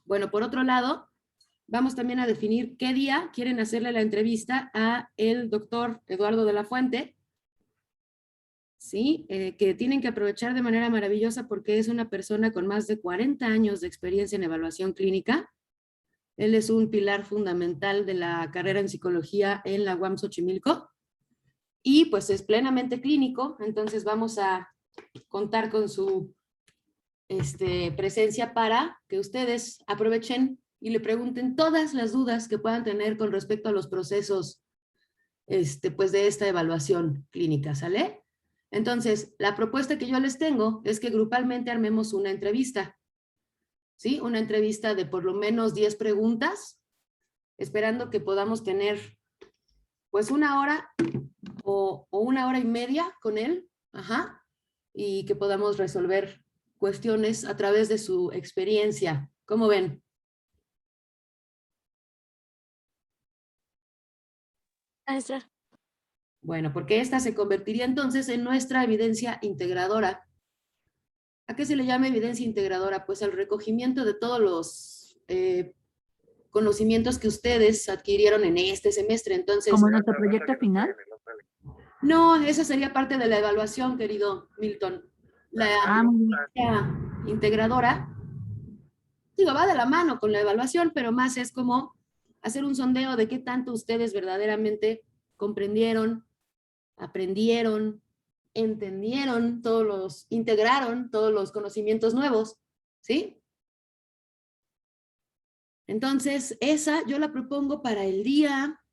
Bueno, por otro lado, vamos también a definir qué día quieren hacerle la entrevista a el doctor Eduardo de la Fuente, ¿sí? Que tienen que aprovechar de manera maravillosa porque es una persona con más de 40 años de experiencia en evaluación clínica. Él es un pilar fundamental de la carrera en psicología en la UAM Xochimilco y pues es plenamente clínico, entonces vamos a contar con su presencia para que ustedes aprovechen y le pregunten todas las dudas que puedan tener con respecto a los procesos pues de esta evaluación clínica, ¿sale? Entonces, la propuesta que yo les tengo es que grupalmente armemos una entrevista, ¿sí? Una entrevista de por lo menos 10 preguntas, esperando que podamos tener pues una hora o una hora y media con él, ajá, y que podamos resolver cuestiones a través de su experiencia. ¿Cómo ven? Maestra. Bueno, porque esta se convertiría entonces en nuestra evidencia integradora. ¿A qué se le llama evidencia integradora? Pues al recogimiento de todos los conocimientos que ustedes adquirieron en este semestre. Entonces, ¿como nuestro proyecto final? No, esa sería parte de la evaluación, querido Milton. La evidencia integradora, digo, va de la mano con la evaluación, pero más es como hacer un sondeo de qué tanto ustedes verdaderamente comprendieron, aprendieron, entendieron, integraron todos los conocimientos nuevos, ¿sí? Entonces, esa yo la propongo para el día,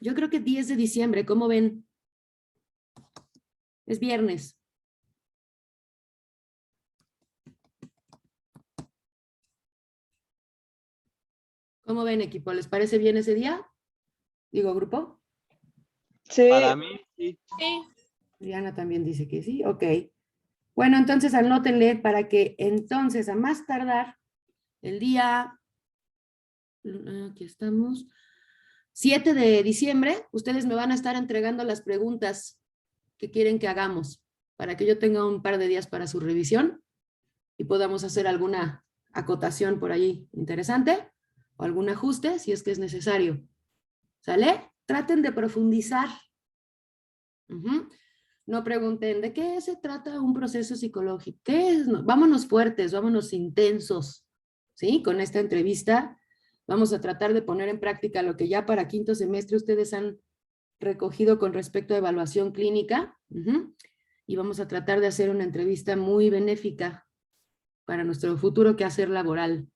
yo creo que 10 de diciembre, ¿cómo ven? Es viernes. ¿Cómo ven, equipo? ¿Les parece bien ese día? Digo, grupo. Sí. Para mí, sí. Sí. Diana también dice que sí, ok. Bueno, entonces anótenle para que entonces a más tardar el día, aquí estamos, 7 de diciembre, ustedes me van a estar entregando las preguntas que quieren que hagamos para que yo tenga un par de días para su revisión y podamos hacer alguna acotación por ahí interesante o algún ajuste si es que es necesario. ¿Sale? Traten de profundizar. No pregunten de qué se trata un proceso psicológico. ¿Qué es? No, vámonos fuertes, vámonos intensos. ¿Sí? Con esta entrevista vamos a tratar de poner en práctica lo que ya para quinto semestre ustedes han recogido con respecto a evaluación clínica. Y vamos a tratar de hacer una entrevista muy benéfica para nuestro futuro quehacer laboral.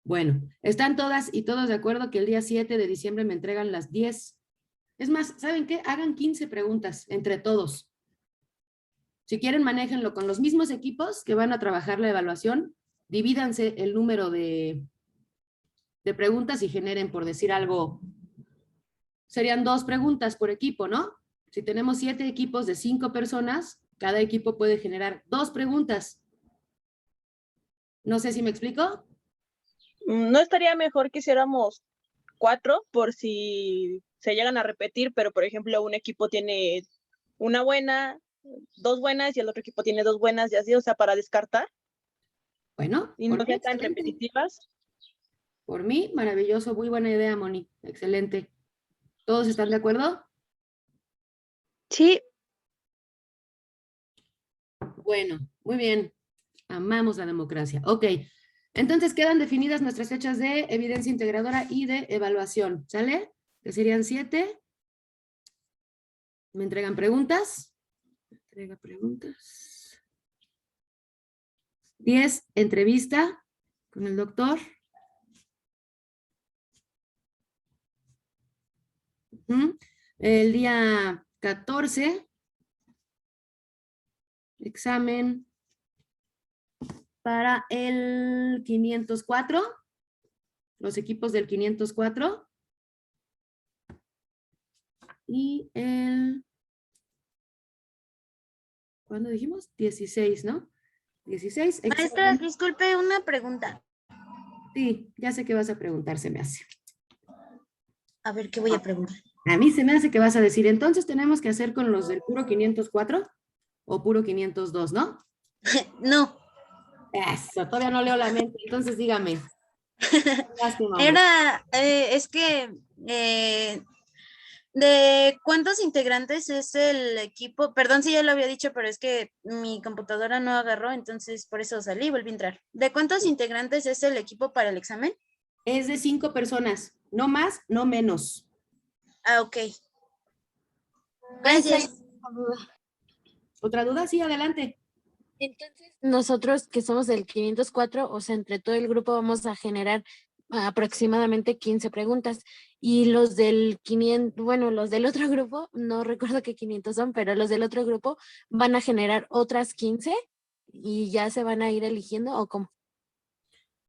Bueno, ¿están todas y todos de acuerdo que el día 7 de diciembre me entregan las 10? Es más, ¿saben qué? Hagan 15 preguntas entre todos. Si quieren, manéjenlo con los mismos equipos que van a trabajar la evaluación. Divídanse el número de preguntas y generen, por decir algo, serían 2 preguntas por equipo, ¿no? Si tenemos 7 equipos de 5 personas, cada equipo puede generar 2 preguntas. No sé si me explico. ¿No estaría mejor que hiciéramos 4 por si se llegan a repetir, pero por ejemplo un equipo tiene una buena, 2 buenas y el otro equipo tiene 2 buenas y así, o sea, para descartar? Bueno. Y no sean tan repetitivas. Por mí, maravilloso, muy buena idea, Moni. Excelente. ¿Todos están de acuerdo? Sí. Bueno, muy bien. Amamos la democracia. Ok. Entonces quedan definidas nuestras fechas de evidencia integradora y de evaluación. ¿Sale? Que serían 7. ¿Me entregan preguntas? Entrega preguntas. 10, entrevista con el doctor. El día 14, examen para el 504, los equipos del 504. Y el, ¿cuándo dijimos? 16, ¿no? 16. Maestra, disculpe, una pregunta. Sí, ya sé qué vas a preguntar, se me hace. A ver, ¿qué voy a preguntar? A mí se me hace que vas a decir, entonces tenemos que hacer con los del puro 504 o puro 502, ¿no? No. Eso, todavía no leo la mente, entonces dígame. Lástima, hombre. Es que, ¿de cuántos integrantes es el equipo? Perdón si ya lo había dicho, pero es que mi computadora no agarró, entonces por eso salí y volví a entrar. ¿De cuántos integrantes es el equipo para el examen? Es de 5 personas, no más, no menos. Ah, ok. Einstein, Gracias. ¿otra duda? Sí, adelante. Entonces, nosotros que somos del 504, o sea, entre todo el grupo vamos a generar aproximadamente 15 preguntas. Y los del 500, bueno, los del otro grupo, no recuerdo qué 500 son, pero los del otro grupo van a generar otras 15 y ya se van a ir eligiendo, ¿o cómo?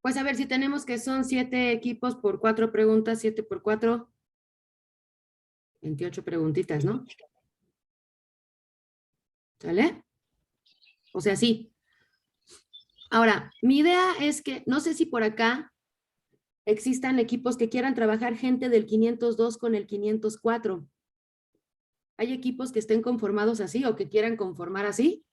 Pues a ver, si tenemos que son 7 equipos por 4 preguntas, 7 por 4, 28 preguntitas, ¿no? ¿Sale? O sea, sí. Ahora, mi idea es que, no sé si por acá existan equipos que quieran trabajar gente del 502 con el 504. ¿Hay equipos que estén conformados así o que quieran conformar así?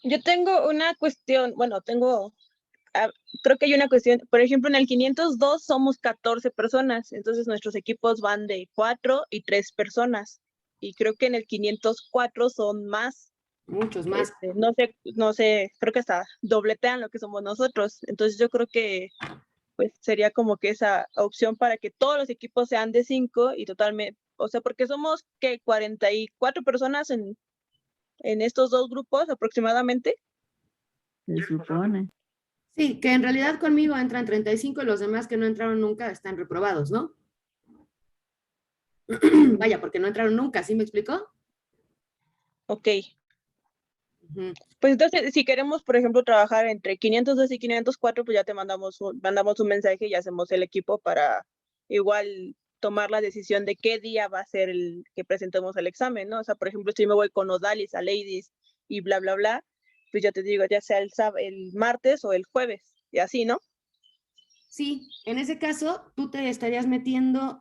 Yo tengo una cuestión, bueno, creo que hay una cuestión, por ejemplo, en el 502 somos 14 personas, entonces nuestros equipos van de 4 y 3 personas. Y creo que en el 504 son más. Muchos más. No sé, creo que hasta dobletean lo que somos nosotros. Entonces yo creo que pues sería como que esa opción para que todos los equipos sean de 5 y totalmente, o sea, porque somos que 44 personas en estos dos grupos aproximadamente. Se supone. Sí, que en realidad conmigo entran 35 y los demás que no entraron nunca están reprobados, ¿no? Vaya, porque no entraron nunca, ¿sí me explicó? Ok. Ujú. Pues entonces, si queremos, por ejemplo, trabajar entre 502 y 504, pues ya te mandamos un mensaje y hacemos el equipo para igual tomar la decisión de qué día va a ser el que presentemos el examen, ¿no? O sea, por ejemplo, si me voy con Odalis a Ladies y bla, bla, bla, pues ya te digo, ya sea el martes o el jueves, y así, ¿no? Sí, en ese caso tú te estarías metiendo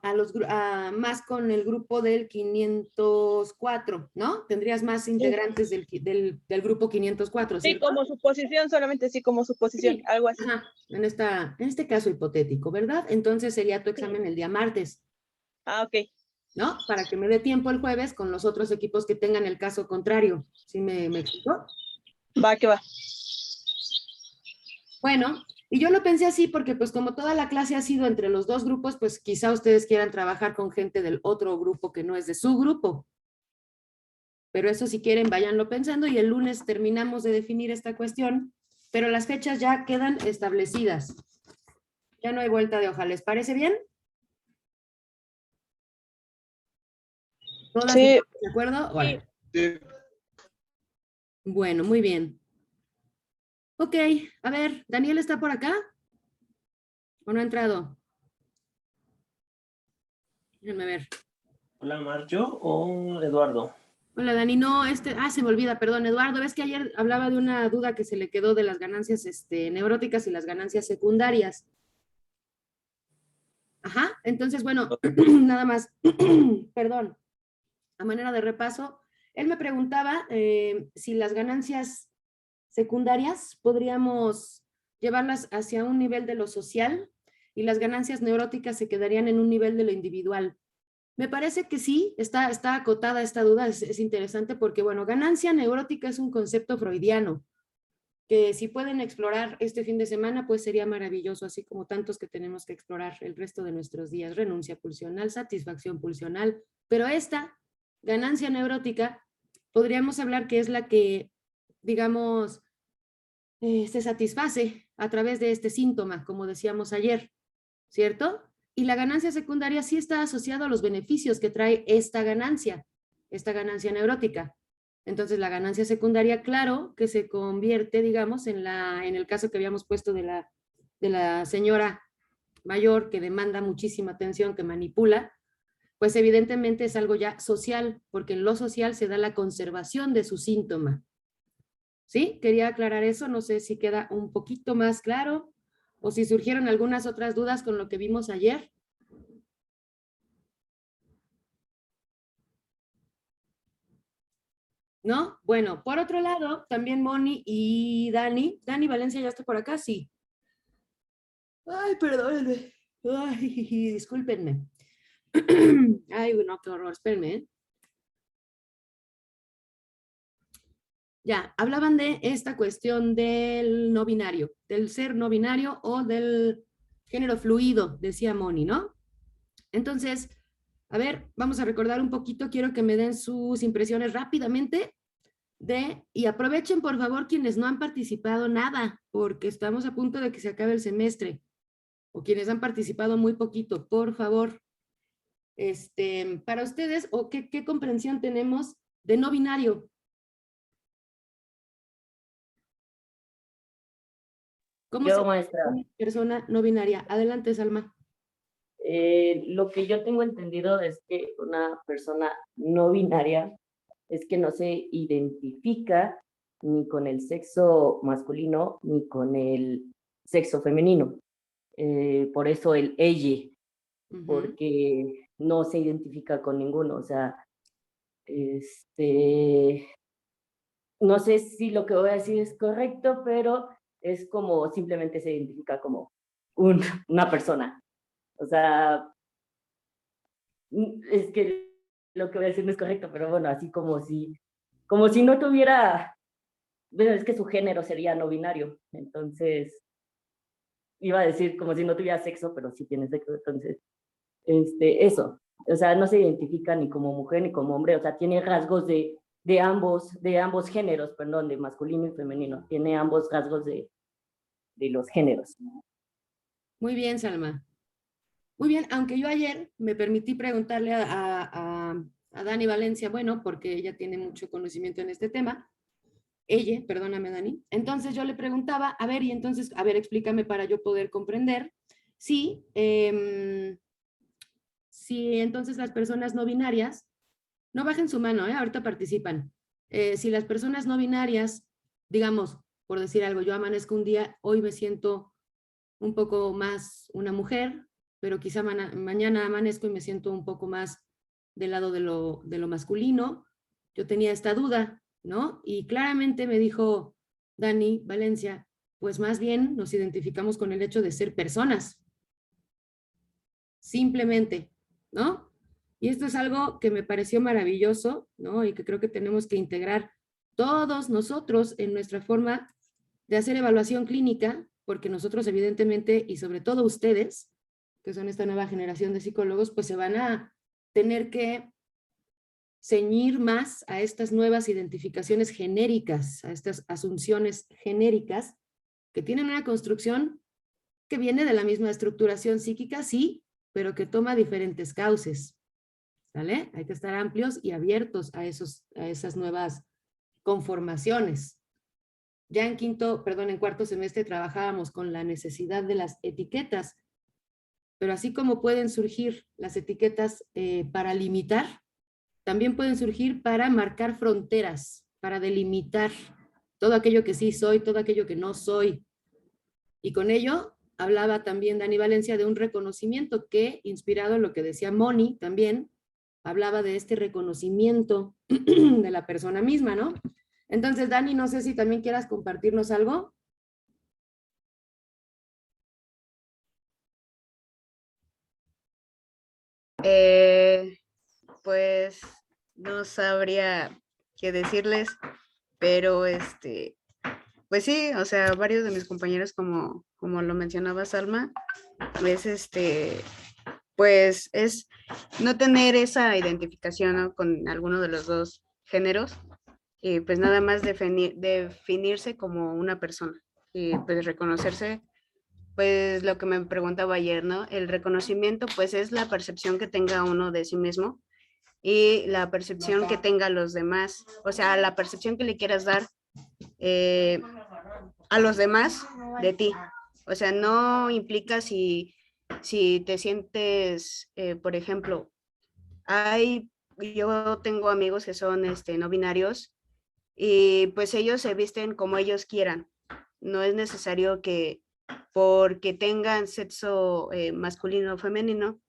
más con el grupo del 504, ¿no? Tendrías más integrantes del grupo 504, Sí, ¿cierto? como suposición, solamente sí, como suposición, Sí, algo así. ajá, en este caso hipotético, ¿verdad? Entonces sería tu examen el día martes, Ah, ok. ¿no? Para que me dé tiempo el jueves con los otros equipos que tengan el caso contrario. ¿Sí me explicó? Va, que va. Bueno, y yo lo pensé así porque pues como toda la clase ha sido entre los dos grupos, pues quizá ustedes quieran trabajar con gente del otro grupo que no es de su grupo. Pero eso si quieren, váyanlo pensando y el lunes terminamos de definir esta cuestión, pero las fechas ya quedan establecidas. Ya no hay vuelta de hoja. ¿Les parece bien? ¿Todas Sí. estamos de acuerdo? Órale. Sí. Bueno, muy bien. Ok, a ver, ¿Daniel está por acá? ¿O no ha entrado? Déjenme ver. Hola, Marjo o Eduardo. Hola, Dani. No, se me olvida, perdón, Eduardo. Ves que ayer hablaba de una duda que se le quedó de las ganancias neuróticas y las ganancias secundarias. Ajá, entonces, bueno, nada más, perdón, a manera de repaso, él me preguntaba si las ganancias secundarias podríamos llevarlas hacia un nivel de lo social y las ganancias neuróticas se quedarían en un nivel de lo individual. Me parece que sí, está acotada esta duda, es interesante porque, bueno, ganancia neurótica es un concepto freudiano, que si pueden explorar este fin de semana, pues sería maravilloso, así como tantos que tenemos que explorar el resto de nuestros días, renuncia pulsional, satisfacción pulsional, pero esta ganancia neurótica, podríamos hablar que es la que, digamos, se satisface a través de este síntoma, como decíamos ayer, ¿cierto? Y la ganancia secundaria sí está asociada a los beneficios que trae esta ganancia neurótica. Entonces, la ganancia secundaria, claro, que se convierte, digamos, en el caso que habíamos puesto de la señora mayor que demanda muchísima atención, que manipula, pues evidentemente es algo ya social, porque en lo social se da la conservación de su síntoma. ¿Sí? Quería aclarar eso, no sé si queda un poquito más claro o si surgieron algunas otras dudas con lo que vimos ayer. ¿no? Bueno, por otro lado, también Moni y Dani. Dani Valencia ya está por acá, sí. Ay, perdónenme. Ay, discúlpenme. Ay, no, qué horror, espérenme, ¿eh? Ya, hablaban de esta cuestión del no binario, del ser no binario o del género fluido, decía Moni, ¿no? Entonces, a ver, vamos a recordar un poquito, quiero que me den sus impresiones rápidamente y aprovechen por favor quienes no han participado nada, porque estamos a punto de que se acabe el semestre, o quienes han participado muy poquito, por favor. Para ustedes, o qué comprensión tenemos de no binario. ¿Cómo se Yo, maestra, una persona no binaria? Adelante, Salma. lo que yo tengo entendido es que una persona no binaria es que no se identifica ni con el sexo masculino ni con el sexo femenino. Por eso el ella, porque no se identifica con ninguno. O sea, no sé si lo que voy a decir es correcto, pero es como simplemente se identifica como una persona. O sea, es que lo que voy a decir no es correcto, pero bueno, así como si no tuviera, bueno, es que su género sería no binario, entonces iba a decir como si no tuviera sexo, pero sí tiene sexo, entonces, eso, o sea, no se identifica ni como mujer ni como hombre, o sea, tiene rasgos de ambos géneros, perdón, de masculino y femenino, tiene ambos rasgos de los géneros. Muy bien, Salma. Muy bien, aunque yo ayer me permití preguntarle a Dani Valencia, bueno, porque ella tiene mucho conocimiento en este tema, ella, perdóname Dani, entonces yo le preguntaba, a ver, y entonces, a ver, explícame para yo poder comprender si, si entonces las personas no binarias, no bajen su mano, ahorita participan, si las personas no binarias, digamos, por decir algo, yo amanezco un día, hoy me siento un poco más una mujer, pero quizá mañana amanezco y me siento un poco más del lado de lo masculino. Yo tenía esta duda, ¿no? Y claramente me dijo Dani Valencia, pues más bien nos identificamos con el hecho de ser personas, simplemente, ¿no? Y esto es algo que me pareció maravilloso, ¿no? Y que creo que tenemos que integrar todos nosotros en nuestra forma de hacer evaluación clínica, porque nosotros evidentemente, y sobre todo ustedes, que son esta nueva generación de psicólogos, pues se van a tener que ceñir más a estas nuevas identificaciones genéricas, a estas asunciones genéricas, que tienen una construcción que viene de la misma estructuración psíquica, sí, pero que toma diferentes cauces, ¿vale? Hay que estar amplios y abiertos a esas nuevas conformaciones. Ya en cuarto semestre trabajábamos con la necesidad de las etiquetas, pero así como pueden surgir las etiquetas para limitar, también pueden surgir para marcar fronteras, para delimitar todo aquello que sí soy, todo aquello que no soy. Y con ello hablaba también Dani Valencia de un reconocimiento que, inspirado en lo que decía Moni también, hablaba de este reconocimiento de la persona misma, ¿no? Entonces, Dani, no sé si también quieras compartirnos algo. Pues no sabría qué decirles, pero pues sí, o sea, varios de mis compañeros, como lo mencionaba Salma, es pues es no tener esa identificación, ¿no?, con alguno de los dos géneros, y pues nada más definirse como una persona y pues reconocerse, pues lo que me preguntaba ayer, ¿no? El reconocimiento pues es la percepción que tenga uno de sí mismo y la percepción que tenga los demás, o sea, la percepción que le quieras dar a los demás de ti. O sea, no implica si te sientes, por ejemplo, yo tengo amigos que son no binarios y pues ellos se visten como ellos quieran. No es necesario que porque tengan sexo masculino o femenino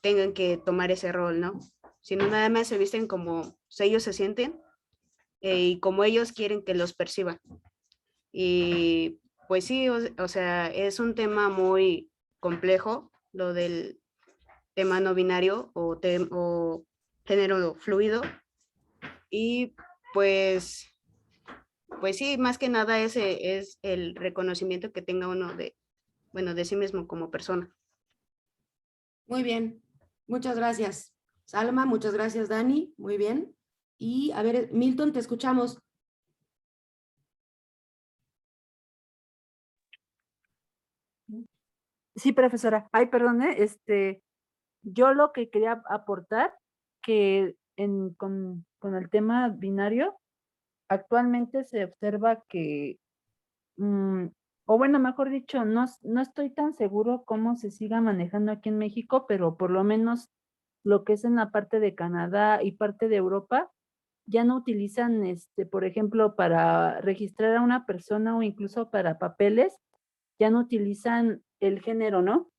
tengan que tomar ese rol, ¿no? Sino nada más se visten como ellos se sienten y como ellos quieren que los perciban. Y pues sí, o sea, es un tema muy complejo, lo del tema no binario o género fluido. Y pues, pues sí, más que nada ese es el reconocimiento que tenga uno de, bueno, de sí mismo como persona. Muy bien, muchas gracias. Salma, muchas gracias, Dani, muy bien. Y a ver, Milton, te escuchamos. Sí, profesora. Ay, perdone, yo lo que quería aportar, que con el tema binario, actualmente se observa que, o bueno, mejor dicho, no estoy tan seguro cómo se siga manejando aquí en México, pero por lo menos lo que es en la parte de Canadá y parte de Europa, ya no utilizan, por ejemplo, para registrar a una persona o incluso para papeles, ya no utilizan el género, ¿no?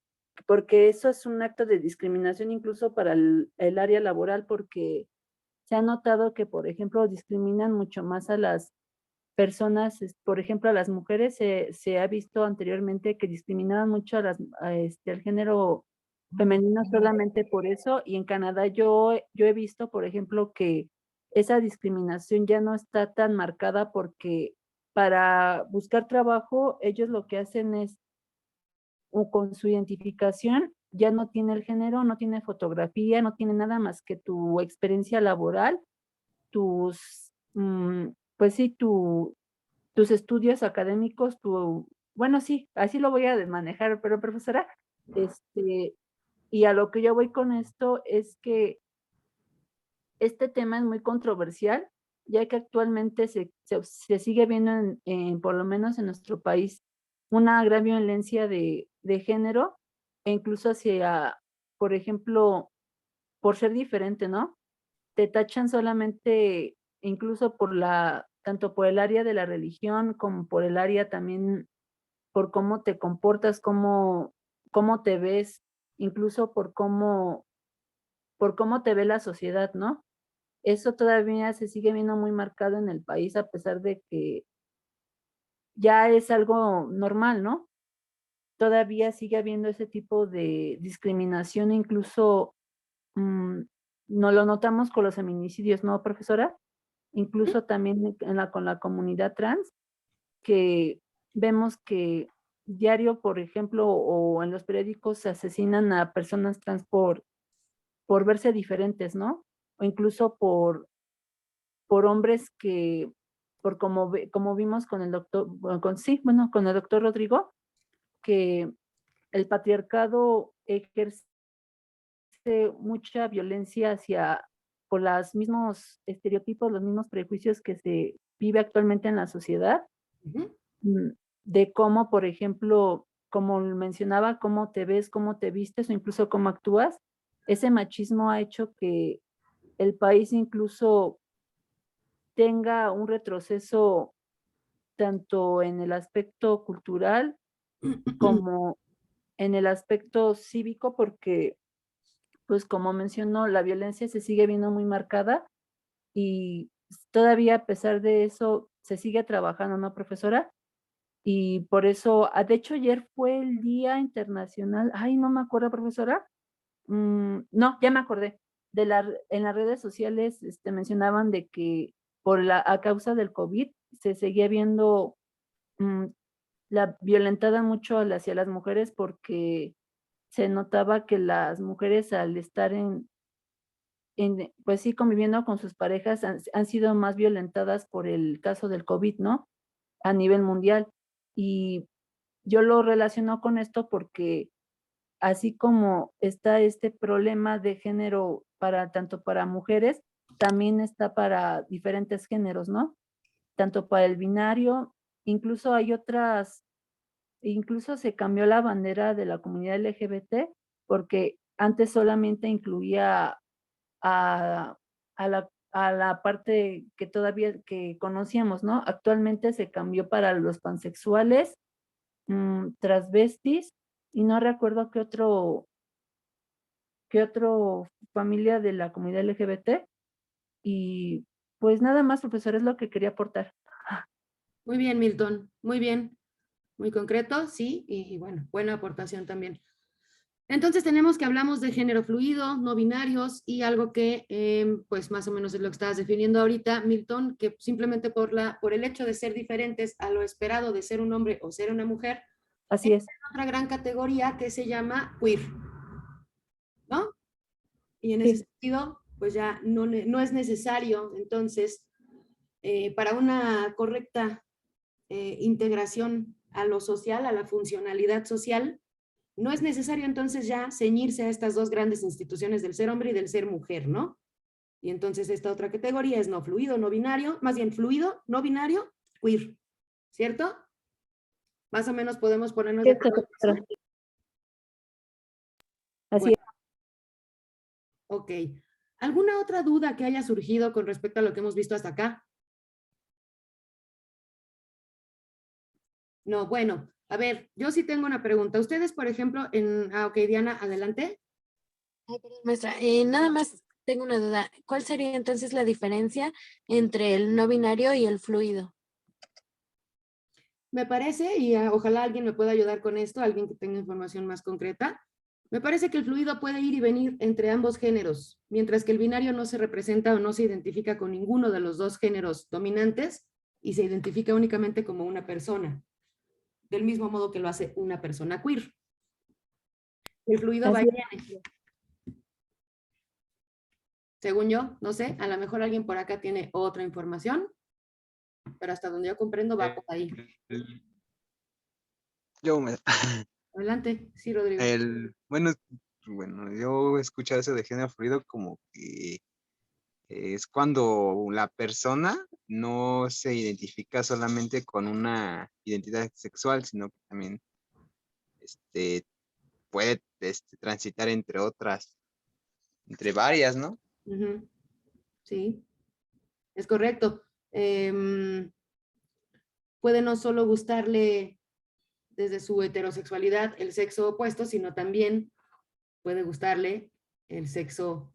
Porque eso es un acto de discriminación incluso para el área laboral, porque se ha notado que, por ejemplo, discriminan mucho más a las personas, por ejemplo, a las mujeres, se ha visto anteriormente que discriminaban mucho al género femenino solamente por eso, y en Canadá yo he visto, por ejemplo, que esa discriminación ya no está tan marcada porque para buscar trabajo, ellos lo que hacen es, o con su identificación, ya no tiene el género, no tiene fotografía, no tiene nada más que tu experiencia laboral, tus, pues sí, tus estudios académicos, bueno, sí, así lo voy a manejar, pero profesora, y a lo que yo voy con esto es que este tema es muy controversial, ya que actualmente se sigue viendo, por lo menos en nuestro país, una gran violencia de género, e incluso hacia, por ejemplo, por ser diferente, ¿no? Te tachan solamente, incluso tanto por el área de la religión, como por el área también, por cómo te comportas, cómo te ves, incluso por cómo te ve la sociedad, ¿no? Eso todavía se sigue viendo muy marcado en el país, a pesar de que ya es algo normal, ¿no? Todavía sigue habiendo ese tipo de discriminación, incluso no lo notamos con los feminicidios, ¿no, profesora? Incluso también con la comunidad trans, que vemos que diario, por ejemplo, o en los periódicos se asesinan a personas trans por verse diferentes, ¿no? O incluso por hombres que, como vimos con el doctor, con el doctor Rodrigo, que el patriarcado ejerce mucha violencia por los mismos estereotipos, los mismos prejuicios que se vive actualmente en la sociedad, de cómo, por ejemplo, como mencionaba, cómo te ves, cómo te vistes o incluso cómo actúas. Ese machismo ha hecho que el país incluso tenga un retroceso tanto en el aspecto cultural como en el aspecto cívico, porque, pues como mencionó, la violencia se sigue viendo muy marcada y todavía a pesar de eso se sigue trabajando, ¿no, profesora? Y por eso, de hecho ayer fue el Día Internacional, ay, no me acuerdo, profesora, no, ya me acordé, en las redes sociales mencionaban de que a causa del COVID se seguía viendo la violentada mucho hacia las mujeres porque se notaba que las mujeres al estar pues sí, conviviendo con sus parejas han sido más violentadas por el caso del COVID, ¿no? A nivel mundial. Y yo lo relaciono con esto porque así como está este problema de género tanto para mujeres, también está para diferentes géneros, ¿no? Tanto para el binario, incluso incluso se cambió la bandera de la comunidad LGBT porque antes solamente incluía a la parte que todavía que conocíamos, ¿no? Actualmente se cambió para los pansexuales, transvestis, y no recuerdo qué otro familia de la comunidad LGBT, y Pues nada más, profesor, es lo que quería aportar. Muy bien, Milton, muy bien. Muy concreto, sí, y bueno, buena aportación también. Entonces tenemos que hablamos de género fluido, no binarios y algo que pues más o menos es lo que estabas definiendo ahorita, Milton, que simplemente por el hecho de ser diferentes a lo esperado de ser un hombre o ser una mujer, Así es. otra gran categoría que se llama queer, ¿no? Y en Sí. ese sentido, pues ya no es necesario, entonces, para una correcta integración a lo social, a la funcionalidad social, no es necesario entonces ya ceñirse a estas dos grandes instituciones del ser hombre y del ser mujer, ¿no? Y entonces esta otra categoría es no fluido, no binario, más bien fluido, no binario, queer, ¿cierto? Más o menos podemos ponernos de Cierto, acuerdo. profesora. Así Bueno, ok. ¿Alguna otra duda que haya surgido con respecto a lo que hemos visto hasta acá? No, bueno, a ver, yo sí tengo una pregunta. Ustedes, por ejemplo, ok, Diana, adelante. Ay, perdón, maestra, nada más tengo una duda. ¿Cuál sería entonces la diferencia entre el no binario y el fluido? Me parece, y ojalá alguien me pueda ayudar con esto, alguien que tenga información más concreta, me parece que el fluido puede ir y venir entre ambos géneros, mientras que el binario no se representa o no se identifica con ninguno de los dos géneros dominantes y se identifica únicamente como una persona, del mismo modo que lo hace una persona queer. El fluido va y Así viene. Según yo, no sé, a lo mejor alguien por acá tiene otra información, pero hasta donde yo comprendo va por ahí. Yo me... Adelante, sí, Rodrigo. Bueno, yo he escuchado eso de género fluido como que es cuando la persona no se identifica solamente con una identidad sexual, sino que también puede transitar entre otras, entre varias, ¿no? Ujú. Sí, es correcto. Puede no solo gustarle desde su heterosexualidad el sexo opuesto, sino también puede gustarle el sexo,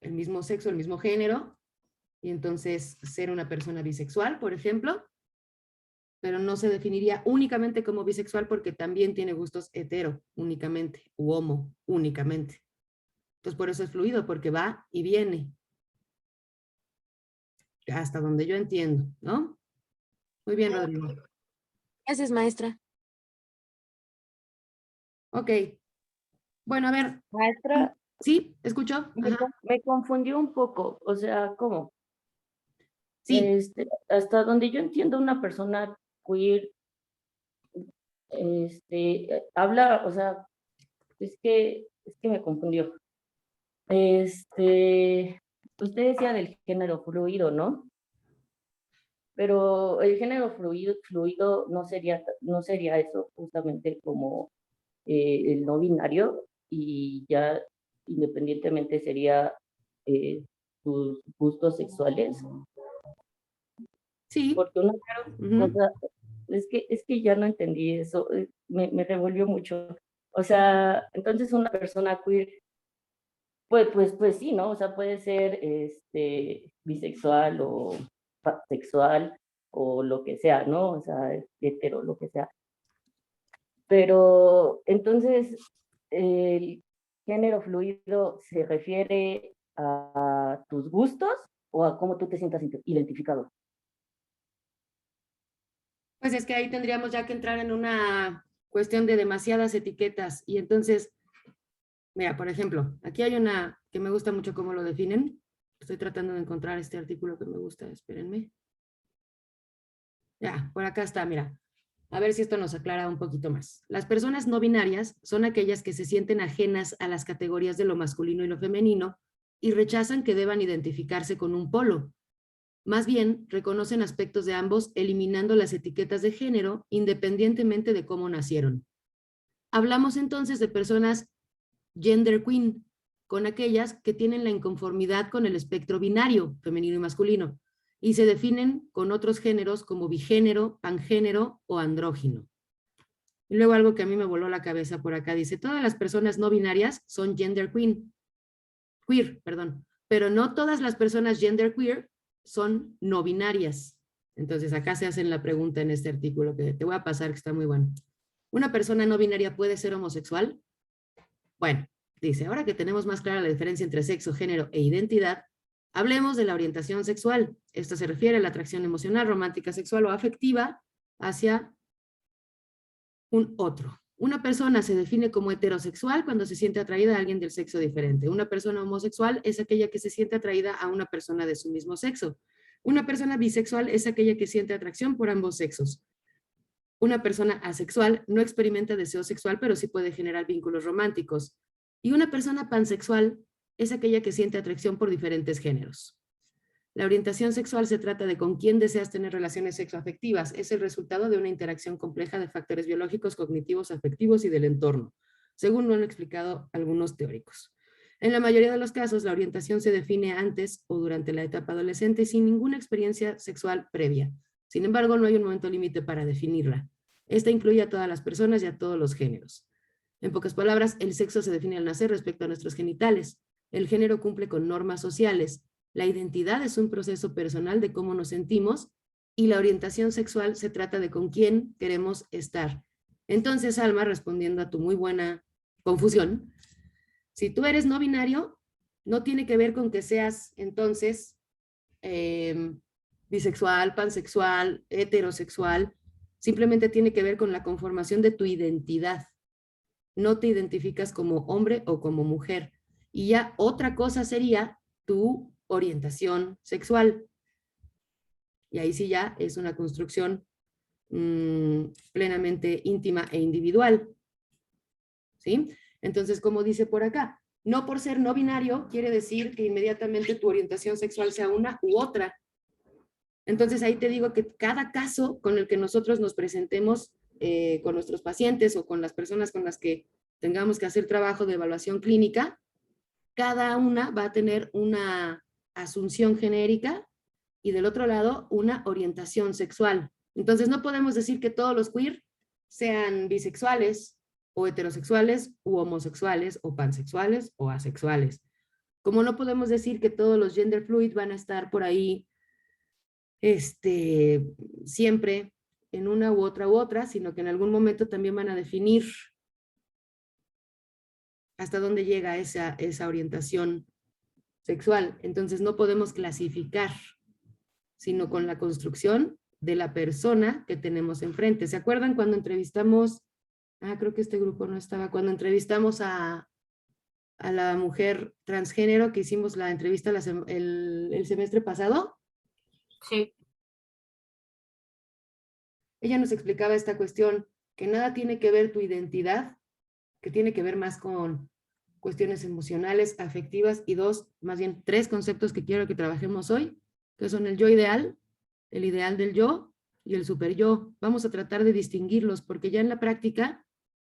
el mismo género, y entonces ser una persona bisexual, por ejemplo, pero no se definiría únicamente como bisexual porque también tiene gustos hetero únicamente, u homo únicamente. Entonces por eso es fluido, porque va y viene. Hasta donde yo entiendo, ¿no? Muy bien, Rodrigo. Gracias, maestra. Ok. Bueno, a ver. Maestra, ¿Sí? ¿Escucho? Ajá. me confundió un poco, o sea, ¿cómo? Sí. Hasta donde yo entiendo, una persona queer habla, o sea, es que me confundió. Usted decía del género fluido, ¿no? Pero el género fluido no sería eso, justamente como el no binario, y ya independientemente sería sus gustos sexuales. Sí. Porque una Ujú. cosa, es que ya no entendí eso, me revolvió mucho. O sea, entonces una persona queer, pues sí, ¿no? O sea, puede ser bisexual o sexual o lo que sea, ¿no? O sea, hetero, lo que sea. Pero entonces, el género fluido se refiere a tus gustos o a cómo tú te sientas identificado. Pues es que ahí tendríamos ya que entrar en una cuestión de demasiadas etiquetas. Y entonces, mira, por ejemplo, aquí hay una que me gusta mucho cómo lo definen. Estoy tratando de encontrar este artículo que me gusta, espérenme. Ya, por acá está, mira. A ver si esto nos aclara un poquito más. Las personas no binarias son aquellas que se sienten ajenas a las categorías de lo masculino y lo femenino y rechazan que deban identificarse con un polo. Más bien, reconocen aspectos de ambos, eliminando las etiquetas de género independientemente de cómo nacieron. Hablamos entonces de personas genderqueer, con aquellas que tienen la inconformidad con el espectro binario, femenino y masculino, y se definen con otros géneros como bigénero, pangénero o andrógino. Y luego algo que a mí me voló la cabeza por acá, dice, todas las personas no binarias son genderqueer, pero no todas las personas genderqueer son no binarias. Entonces acá se hacen la pregunta en este artículo que te voy a pasar, que está muy bueno. ¿Una persona no binaria puede ser homosexual? Bueno, dice, ahora que tenemos más clara la diferencia entre sexo, género e identidad, hablemos de la orientación sexual. Esto se refiere a la atracción emocional, romántica, sexual o afectiva hacia un otro. Una persona se define como heterosexual cuando se siente atraída a alguien del sexo diferente. Una persona homosexual es aquella que se siente atraída a una persona de su mismo sexo. Una persona bisexual es aquella que siente atracción por ambos sexos. Una persona asexual no experimenta deseo sexual, pero sí puede generar vínculos románticos. Y una persona pansexual es aquella que siente atracción por diferentes géneros. La orientación sexual se trata de con quién deseas tener relaciones sexoafectivas. Es el resultado de una interacción compleja de factores biológicos, cognitivos, afectivos y del entorno, según lo han explicado algunos teóricos. En la mayoría de los casos, la orientación se define antes o durante la etapa adolescente sin ninguna experiencia sexual previa. Sin embargo, no hay un momento límite para definirla. Esta incluye a todas las personas y a todos los géneros. En pocas palabras, el sexo se define al nacer respecto a nuestros genitales. El género cumple con normas sociales. La identidad es un proceso personal de cómo nos sentimos y la orientación sexual se trata de con quién queremos estar. Entonces, Alma, respondiendo a tu muy buena confusión, si tú eres no binario, no tiene que ver con que seas entonces bisexual, pansexual, heterosexual, simplemente tiene que ver con la conformación de tu identidad. No te identificas como hombre o como mujer. Y ya otra cosa sería tu orientación sexual. Y ahí sí ya es una construcción plenamente íntima e individual. ¿Sí? Entonces, como dice por acá, no por ser no binario quiere decir que inmediatamente tu orientación sexual sea una u otra. Entonces ahí te digo que cada caso con el que nosotros nos presentemos con nuestros pacientes o con las personas con las que tengamos que hacer trabajo de evaluación clínica, cada una va a tener una asunción genérica y del otro lado una orientación sexual. Entonces no podemos decir que todos los queer sean bisexuales o heterosexuales u homosexuales o pansexuales o asexuales. Como no podemos decir que todos los gender fluid van a estar por ahí siempre en una u otra, sino que en algún momento también van a definir hasta dónde llega esa orientación sexual. Entonces no podemos clasificar, sino con la construcción de la persona que tenemos enfrente. ¿Se acuerdan cuando entrevistamos, creo que este grupo no estaba, cuando entrevistamos a la mujer transgénero que hicimos la entrevista el semestre pasado? Sí. Ella nos explicaba esta cuestión, que nada tiene que ver tu identidad, que tiene que ver más con cuestiones emocionales, afectivas, y más bien tres conceptos que quiero que trabajemos hoy, que son el yo ideal, el ideal del yo y el super yo. Vamos a tratar de distinguirlos porque ya en la práctica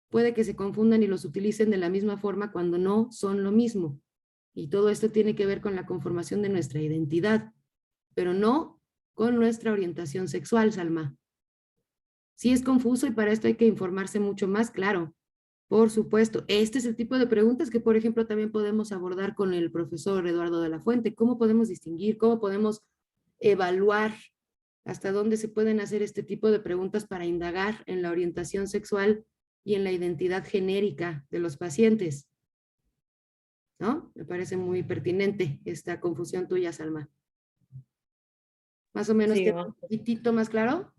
puede que se confundan y los utilicen de la misma forma cuando no son lo mismo. Y todo esto tiene que ver con la conformación de nuestra identidad, pero no con nuestra orientación sexual, Salma. Sí es confuso y para esto hay que informarse mucho más, claro. Por supuesto, este es el tipo de preguntas que, por ejemplo, también podemos abordar con el profesor Eduardo de la Fuente. ¿Cómo podemos distinguir? ¿Cómo podemos evaluar hasta dónde se pueden hacer este tipo de preguntas para indagar en la orientación sexual y en la identidad genérica de los pacientes? ¿No? Me parece muy pertinente esta confusión tuya, Salma. Más o menos, Sí, ¿queda un poquitito más claro?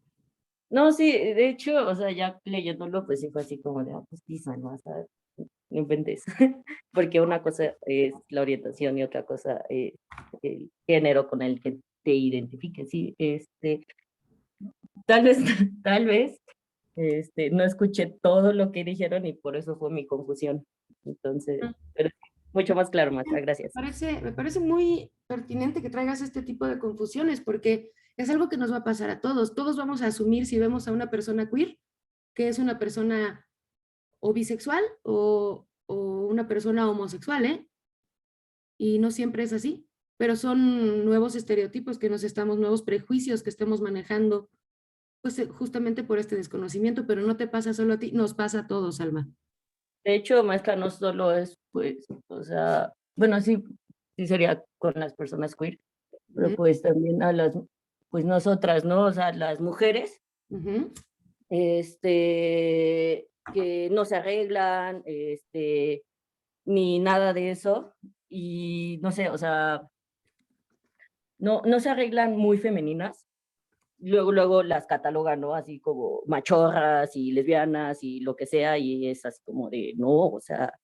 no, sí, de hecho, o sea, ya leyéndolo, pues sí fue así como de, pues pisa, ¿no? O sea, no inventes, porque una cosa es la orientación y otra cosa es el género con el que te identifiques, sí, tal vez, tal vez, no escuché todo lo que dijeron y por eso fue mi confusión, entonces, pero mucho más claro, maestra, gracias. Me parece muy pertinente que traigas este tipo de confusiones porque es algo que nos va a pasar a todos. Todos vamos a asumir si vemos a una persona queer, que es una persona o bisexual o una persona homosexual, ¿eh? Y no siempre es así, pero son nuevos estereotipos que nuevos prejuicios que estemos manejando, pues justamente por este desconocimiento, pero no te pasa solo a ti, nos pasa a todos, Alma. De hecho, maestra, no solo es, pues, o sea, bueno, sí sería con las personas queer, pero pues también a las, pues nosotras, ¿no? O sea, las mujeres, que no se arreglan, ni nada de eso, y no sé, o sea, no se arreglan muy femeninas, luego las catalogan, ¿no? Así como machorras y lesbianas y lo que sea, y es así como de, no, o sea,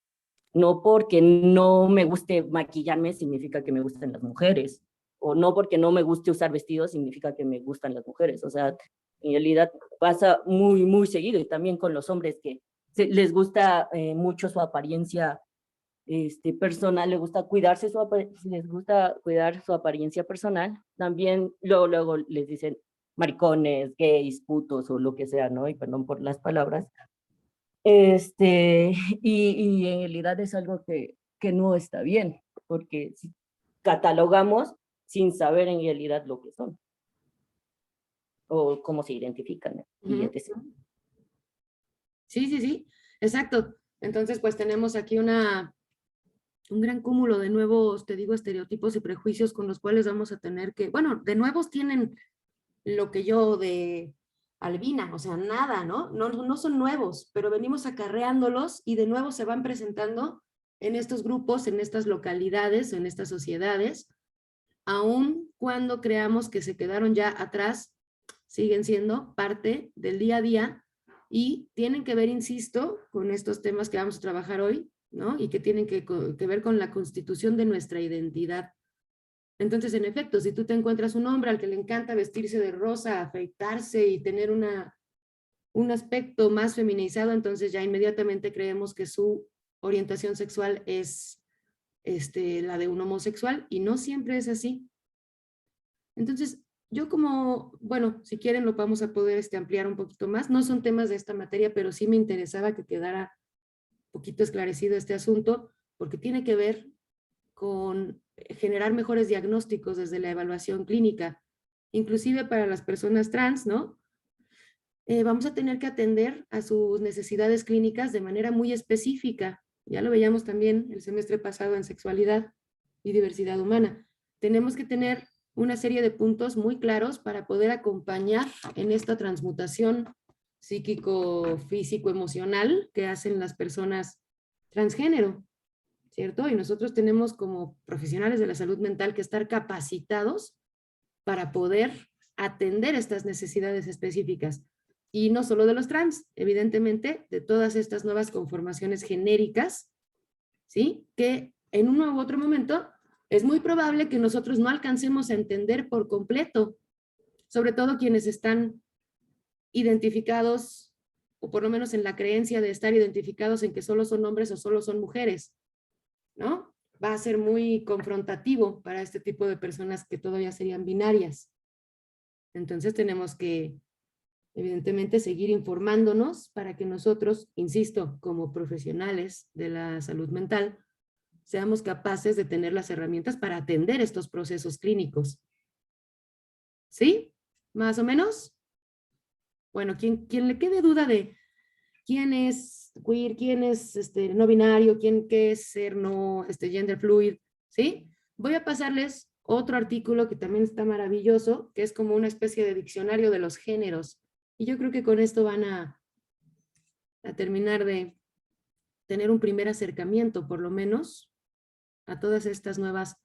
no porque no me guste maquillarme significa que me gusten las mujeres, o no porque no me guste usar vestidos significa que me gustan las mujeres, o sea, en realidad pasa muy seguido, y también con los hombres que les gusta mucho su apariencia personal, les gusta cuidar su apariencia personal, también luego les dicen maricones, gays, putos o lo que sea, ¿no? Y perdón por las palabras. Y en realidad es algo que no está bien, porque si catalogamos sin saber en realidad lo que son o cómo se identifican. Y etc. Sí, exacto. Entonces, pues tenemos aquí un gran cúmulo de nuevos, te digo, estereotipos y prejuicios con los cuales vamos a tener que, bueno, de nuevos tienen lo que yo de albina, o sea, nada, ¿no? No son nuevos, pero venimos acarreándolos y de nuevo se van presentando en estos grupos, en estas localidades, en estas sociedades, aun cuando creamos que se quedaron ya atrás, siguen siendo parte del día a día y tienen que ver, insisto, con estos temas que vamos a trabajar hoy, ¿no? Y que tienen que ver con la constitución de nuestra identidad. Entonces, en efecto, si tú te encuentras un hombre al que le encanta vestirse de rosa, afeitarse y tener un aspecto más feminizado, entonces ya inmediatamente creemos que su orientación sexual es la de un homosexual, y no siempre es así. Entonces, yo bueno, si quieren lo vamos a poder ampliar un poquito más. No son temas de esta materia, pero sí me interesaba que quedara un poquito esclarecido este asunto, porque tiene que ver con generar mejores diagnósticos desde la evaluación clínica, inclusive para las personas trans, ¿no? Vamos a tener que atender a sus necesidades clínicas de manera muy específica. Ya lo veíamos también el semestre pasado en sexualidad y diversidad humana. Tenemos que tener una serie de puntos muy claros para poder acompañar en esta transmutación psíquico, físico, emocional que hacen las personas transgénero, ¿cierto? Y nosotros tenemos como profesionales de la salud mental que estar capacitados para poder atender estas necesidades específicas. Y no solo de los trans, evidentemente de todas estas nuevas conformaciones genéricas, ¿sí? Que en uno u otro momento es muy probable que nosotros no alcancemos a entender por completo, sobre todo quienes están identificados, o por lo menos en la creencia de estar identificados en que solo son hombres o solo son mujeres, ¿no? Va a ser muy confrontativo para este tipo de personas que todavía serían binarias. Entonces tenemos que, evidentemente, seguir informándonos para que nosotros, insisto, como profesionales de la salud mental, seamos capaces de tener las herramientas para atender estos procesos clínicos. ¿Sí? ¿Más o menos? Bueno, quien le quede duda de quién es queer, quién es no binario, qué es ser no gender fluid, ¿sí? Voy a pasarles otro artículo que también está maravilloso, que es como una especie de diccionario de los géneros. Y yo creo que con esto van a terminar de tener un primer acercamiento, por lo menos, a todas estas nuevas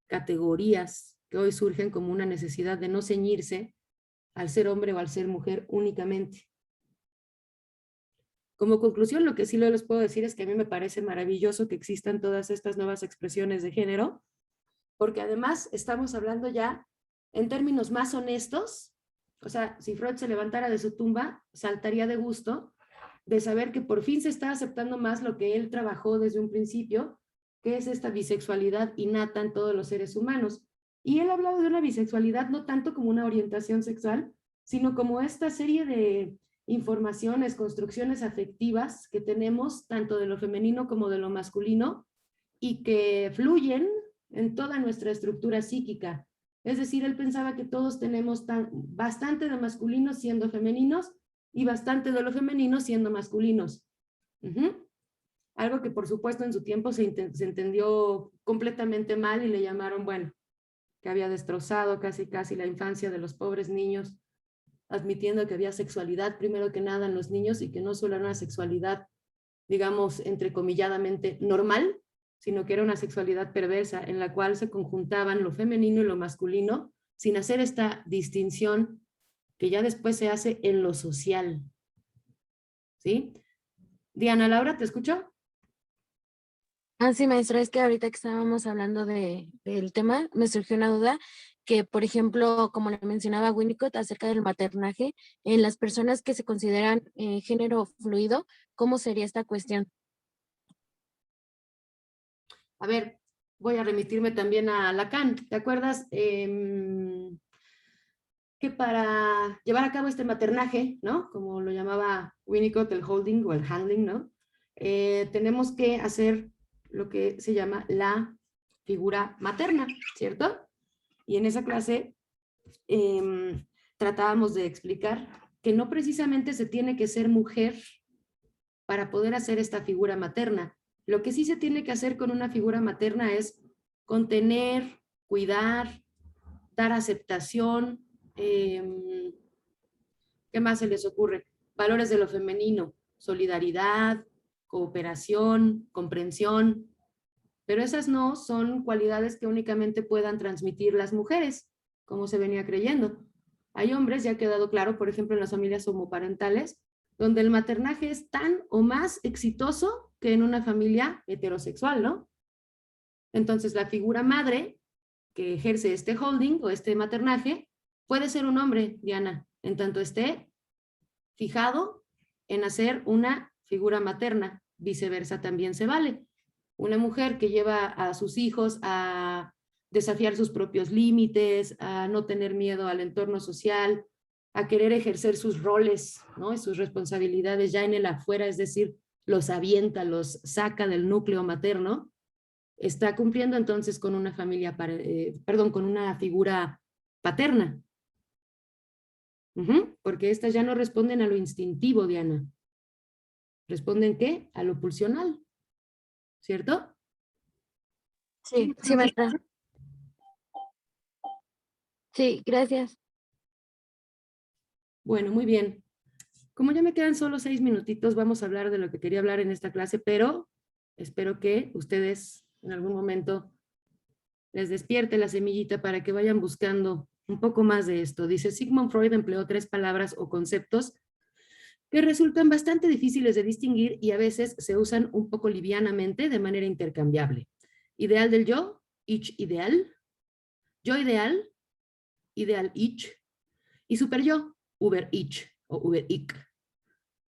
categorías que hoy surgen como una necesidad de no ceñirse al ser hombre o al ser mujer únicamente. Como conclusión, lo que sí les puedo decir es que a mí me parece maravilloso que existan todas estas nuevas expresiones de género, porque además estamos hablando ya en términos más honestos. O sea, si Freud se levantara de su tumba, saltaría de gusto de saber que por fin se está aceptando más lo que él trabajó desde un principio, que es esta bisexualidad innata en todos los seres humanos. Y él ha hablado de una bisexualidad no tanto como una orientación sexual, sino como esta serie de informaciones, construcciones afectivas que tenemos tanto de lo femenino como de lo masculino y que fluyen en toda nuestra estructura psíquica. Es decir, él pensaba que todos tenemos bastante de masculinos siendo femeninos y bastante de lo femenino siendo masculinos. Algo que por supuesto en su tiempo se entendió completamente mal y le llamaron, bueno, que había destrozado casi la infancia de los pobres niños, admitiendo que había sexualidad primero que nada en los niños y que no solo era una sexualidad, digamos, entrecomilladamente normal, sino que era una sexualidad perversa en la cual se conjuntaban lo femenino y lo masculino sin hacer esta distinción que ya después se hace en lo social. ¿Sí? Diana Laura, ¿te escucho? Sí, maestra, es que ahorita que estábamos hablando del tema, me surgió una duda que, por ejemplo, como le mencionaba Winnicott acerca del maternaje, en las personas que se consideran género fluido, ¿cómo sería esta cuestión? A ver, voy a remitirme también a Lacan. ¿Te acuerdas que para llevar a cabo este maternaje, ¿no? Como lo llamaba Winnicott, el holding o el handling, ¿no? Tenemos que hacer lo que se llama la figura materna, ¿cierto? Y en esa clase tratábamos de explicar que no precisamente se tiene que ser mujer para poder hacer esta figura materna. Lo que sí se tiene que hacer con una figura materna es contener, cuidar, dar aceptación. ¿Qué más se les ocurre? Valores de lo femenino, solidaridad, cooperación, comprensión, pero esas no son cualidades que únicamente puedan transmitir las mujeres, como se venía creyendo. Hay hombres, ya ha quedado claro, por ejemplo, en las familias homoparentales, donde el maternaje es tan o más exitoso que en una familia heterosexual, ¿no? Entonces, la figura madre que ejerce este holding o este maternaje puede ser un hombre, Diana, en tanto esté fijado en hacer una figura materna, viceversa también se vale. Una mujer que lleva a sus hijos a desafiar sus propios límites, a no tener miedo al entorno social, a querer ejercer sus roles, ¿no? Y sus responsabilidades ya en el afuera, es decir, los avienta, los saca del núcleo materno, está cumpliendo entonces con una familia, con una figura paterna. Porque estas ya no responden a lo instintivo, Diana. ¿Responden qué? A lo pulsional. ¿Cierto? Sí, sí, maestra. Sí, gracias. Bueno, muy bien. Como ya me quedan solo 6 minutitos, vamos a hablar de lo que quería hablar en esta clase, pero espero que ustedes en algún momento les despierte la semillita para que vayan buscando un poco más de esto. Dice, Sigmund Freud empleó 3 palabras o conceptos que resultan bastante difíciles de distinguir y a veces se usan un poco livianamente de manera intercambiable. Ideal del yo, ich ideal, yo ideal, ideal ich, y superyo, über ich o über ich.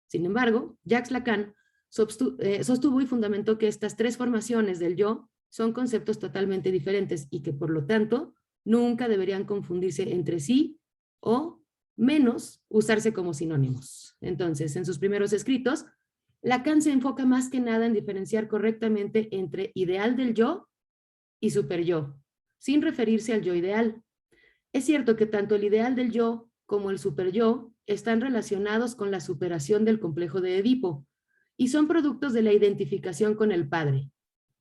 Sin embargo, Jacques Lacan sostuvo y fundamentó que estas 3 formaciones del yo son conceptos totalmente diferentes y que por lo tanto nunca deberían confundirse entre sí o menos usarse como sinónimos. Entonces, en sus primeros escritos, Lacan se enfoca más que nada en diferenciar correctamente entre ideal del yo y superyo, sin referirse al yo ideal. Es cierto que tanto el ideal del yo como el superyo están relacionados con la superación del complejo de Edipo y son productos de la identificación con el padre,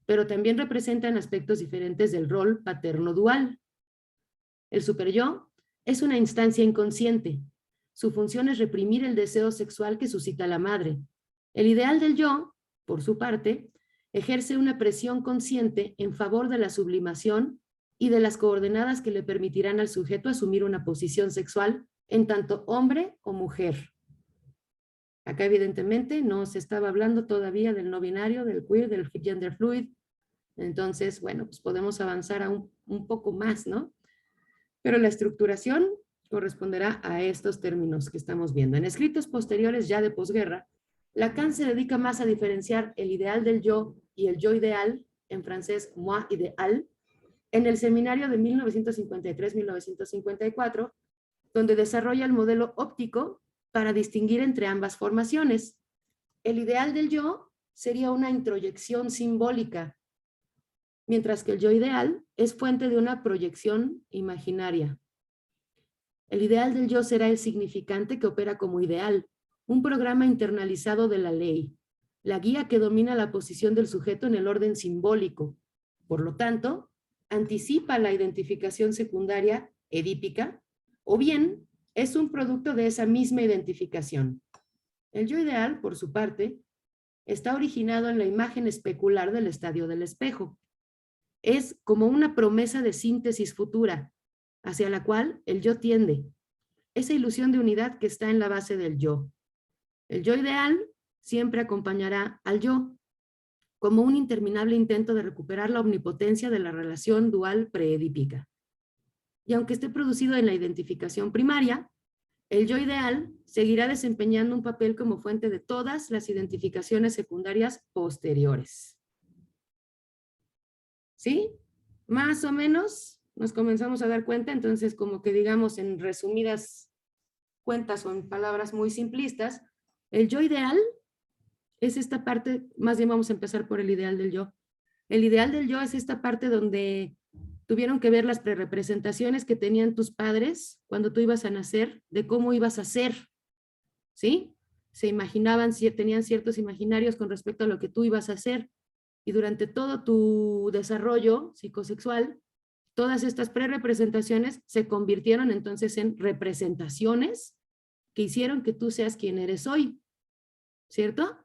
pero también representan aspectos diferentes del rol paterno dual. El superyo es una instancia inconsciente. Su función es reprimir el deseo sexual que suscita la madre. El ideal del yo, por su parte, ejerce una presión consciente en favor de la sublimación y de las coordenadas que le permitirán al sujeto asumir una posición sexual en tanto hombre o mujer. Acá evidentemente no se estaba hablando todavía del no binario, del queer, del gender fluid. Entonces, bueno, pues podemos avanzar a un poco más, ¿no? Pero la estructuración corresponderá a estos términos que estamos viendo. En escritos posteriores ya de posguerra, Lacan se dedica más a diferenciar el ideal del yo y el yo ideal, en francés moi idéal, en el seminario de 1953-1954, donde desarrolla el modelo óptico para distinguir entre ambas formaciones. El ideal del yo sería una introyección simbólica, mientras que el yo ideal es fuente de una proyección imaginaria. El ideal del yo será el significante que opera como ideal, un programa internalizado de la ley, la guía que domina la posición del sujeto en el orden simbólico. Por lo tanto, anticipa la identificación secundaria edípica, o bien es un producto de esa misma identificación. El yo ideal, por su parte, está originado en la imagen especular del estadio del espejo. Es como una promesa de síntesis futura, hacia la cual el yo tiende. Esa ilusión de unidad que está en la base del yo. El yo ideal siempre acompañará al yo, como un interminable intento de recuperar la omnipotencia de la relación dual preedípica. Y aunque esté producido en la identificación primaria, el yo ideal seguirá desempeñando un papel como fuente de todas las identificaciones secundarias posteriores. ¿Sí? Más o menos nos comenzamos a dar cuenta, entonces como que digamos en resumidas cuentas o en palabras muy simplistas, el yo ideal es esta parte, más bien vamos a empezar por el ideal del yo. El ideal del yo es esta parte donde tuvieron que ver las prerrepresentaciones que tenían tus padres cuando tú ibas a nacer, de cómo ibas a ser, ¿sí? Se imaginaban, tenían ciertos imaginarios con respecto a lo que tú ibas a hacer, y durante todo tu desarrollo psicosexual, todas estas prerrepresentaciones se convirtieron entonces en representaciones que hicieron que tú seas quien eres hoy, ¿cierto?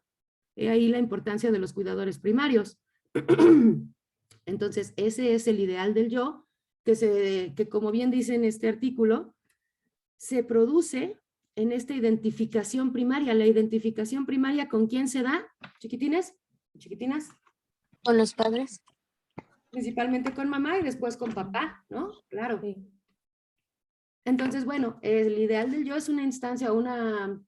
He ahí la importancia de los cuidadores primarios. Entonces, ese es el ideal del yo, que como bien dice en este artículo, se produce en esta identificación primaria. La identificación primaria, ¿con quién se da? ¿Chiquitines? ¿Chiquitinas? ¿Con los padres? Principalmente con mamá y después con papá, ¿no? Claro. Entonces, bueno, el ideal del yo es una instancia, una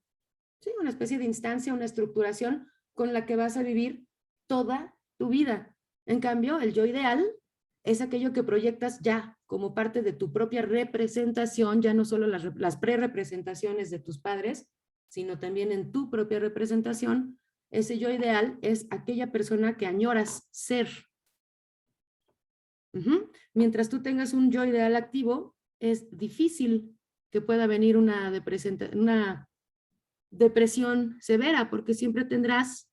especie de instancia, una estructuración con la que vas a vivir toda tu vida. En cambio, el yo ideal es aquello que proyectas ya como parte de tu propia representación, ya no solo las prerrepresentaciones de tus padres, sino también en tu propia representación. Ese yo ideal es aquella persona que añoras ser. Mientras tú tengas un yo ideal activo, es difícil que pueda venir una depresión severa, porque siempre tendrás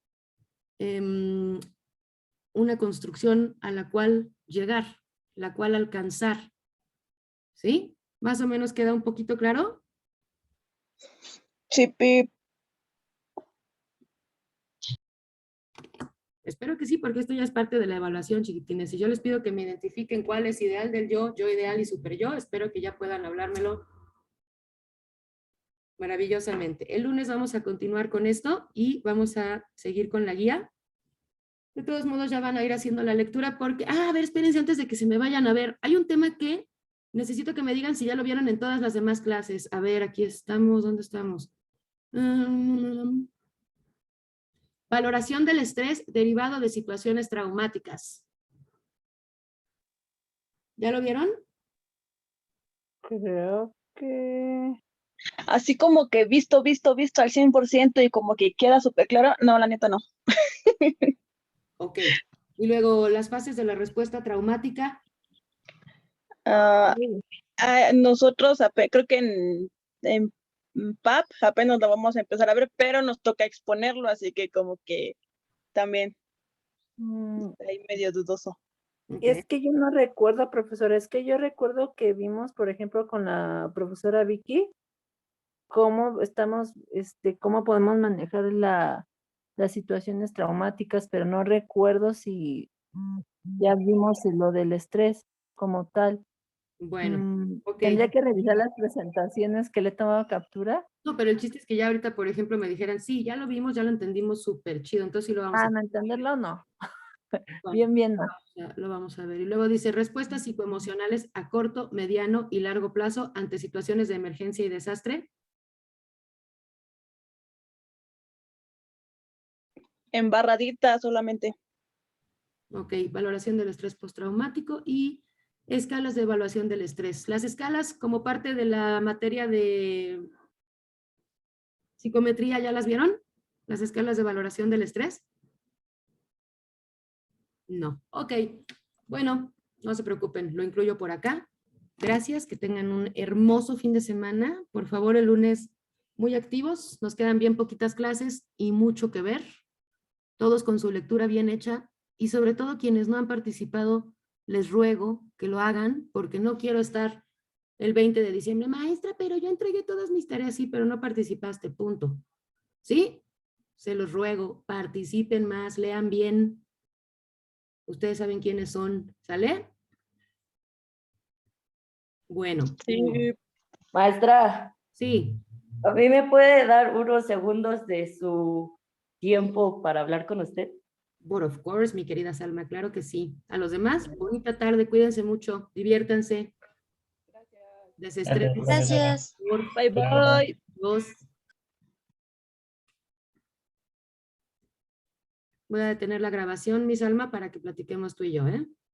una construcción a la cual llegar, la cual alcanzar. ¿Sí? ¿Más o menos queda un poquito claro? Sí, Pip. Espero que sí, porque esto ya es parte de la evaluación, chiquitines. Si yo les pido que me identifiquen cuál es ideal del yo, yo ideal y super yo, espero que ya puedan hablármelo maravillosamente. El lunes vamos a continuar con esto y vamos a seguir con la guía. De todos modos ya van a ir haciendo la lectura porque, a ver, espérense antes de que se me vayan a ver. Hay un tema que necesito que me digan si ya lo vieron en todas las demás clases. A ver, aquí estamos, ¿dónde estamos? Valoración del estrés derivado de situaciones traumáticas. ¿Ya lo vieron? Creo que... Así como que visto al 100% y como que queda súper claro. No, la neta no. Ok. Y luego las fases de la respuesta traumática. Nosotros creo que en PAP apenas lo vamos a empezar a ver, pero nos toca exponerlo, así que como que también está ahí medio dudoso. Es que yo no recuerdo, profesora, es que yo recuerdo que vimos, por ejemplo, con la profesora Vicky, cómo cómo podemos manejar las situaciones traumáticas, pero no recuerdo si ya vimos lo del estrés como tal. Bueno, ok. Tendría que revisar las presentaciones que le he tomado captura. No, pero el chiste es que ya ahorita, por ejemplo, me dijeran, sí, ya lo vimos, ya lo entendimos súper chido, entonces sí lo vamos a ver. No entenderlo no. Bueno, Bien, no. ya lo vamos a ver. Y luego dice, respuestas psicoemocionales a corto, mediano y largo plazo ante situaciones de emergencia y desastre. Embarradita solamente. Ok, valoración del estrés postraumático y escalas de evaluación del estrés. Las escalas como parte de la materia de psicometría, ¿ya las vieron? ¿Las escalas de valoración del estrés? No. Ok, bueno, no se preocupen, lo incluyo por acá. Gracias, que tengan un hermoso fin de semana. Por favor, el lunes muy activos, nos quedan bien poquitas clases y mucho que ver. Todos con su lectura bien hecha y sobre todo quienes no han participado les ruego que lo hagan porque no quiero estar el 20 de diciembre, maestra, pero yo entregué todas mis tareas, sí, pero no participaste, punto. ¿Sí? Se los ruego, participen más, lean bien. Ustedes saben quiénes son, ¿sale? Bueno. Sí. Maestra, Sí. ¿a mí me puede dar unos segundos de su tiempo para hablar con usted? But of course, mi querida Salma, claro que sí. A los demás, bonita tarde, cuídense mucho, diviértanse. Desestresen. Gracias. Bye, bye. Voy a detener la grabación, mi Salma, para que platiquemos tú y yo, ¿eh?